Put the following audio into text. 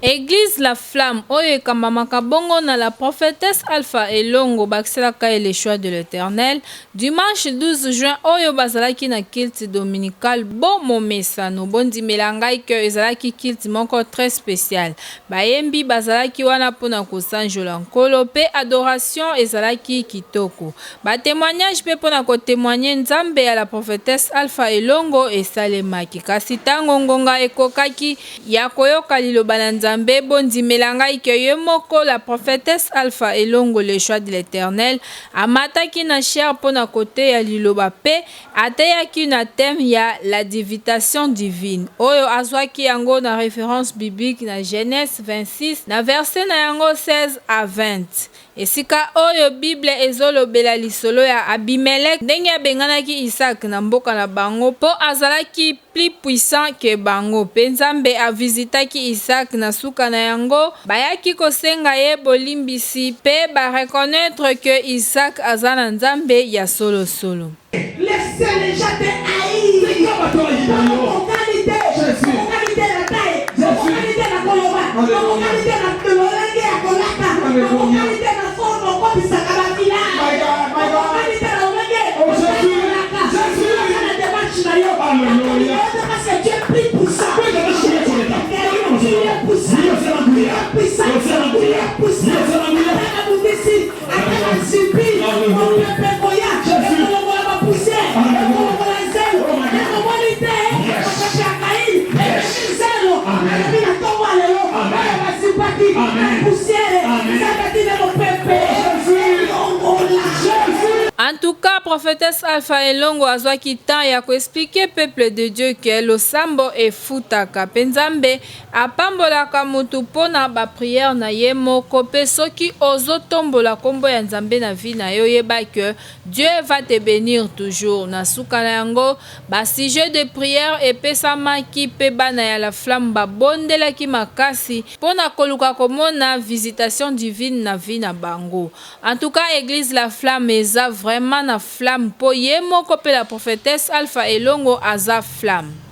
Église La Flamme, oyo kamamaka bongo na la prophétesse Alpha Elongo bakiselaka le choix de l'Éternel. Dimanche 12 juin, oyo bazalaki na culte dominical bo momesano bondimela ngai ke ezalaki culte moko très spécial. Bayembi bazalaki wana pona kosanjola nkolo pe adoration ezalaki kitoko. Ba témoignage pe pona ko témoigner nzambe ya la prophétesse Alpha Elongo esalemaki. Kasi tango ngonga ekokaki ya koyoka liloba na nzambe bondimela ngai ke ye moko la prophétesse Alpha Elongo le choix de l'Éternel amataki na chair pona kote ya liloba pe ateyaki na thème ya la divination divine oyo azwaki yango na référence biblique na Genèse 26 na verset na yango 16 à 20. Esika oyo Bible ezolobela lisolo ya Abimelech ndenge abenganaki Isaac na mboka na bango po azalaki plus puissant que bango. Pe Nzambe avisitaki Isaac na suka na yango bayaki kosenga ye bolimbisi pe ba reconnaître que Isaac aza na Nzambe ya solo solo. Laissez les gens te haïr. Mon qualité, mon qualité la taille, mon qualité la koloba, mon qualité la tololenge ya kolaka, mon qualité la forme mon kopisa kabafila, mon qualité la olenge, Jésus, la démarche na yo. Alléluia. Parce que Dieu est plus puissant. Dieu est puissant. Dieu est puissant. Dieu est puissant. Ataka mundisi, ataka sipi, mon pepe koya, En tout cas, prophétesse Alpha Elongo azwaki temps ya ko expliquer peuple de Dieu que lo sambo efutaka penzambe apambolaka mutu pona ba prière na ye moko pe soki ozotombola kombo ya nzambe na vie na yo yeba que Dieu va te bénir toujours. Na suka na yango ba sujet de prière epesamaki pe bana ya la flamme babondelaki makasi pona koluka komona visitation divine na vie na bango. En tout cas, église La Flamme eza vraiment na flamme po ye moko pe la prophétesse Alpha Elongo aza flamme.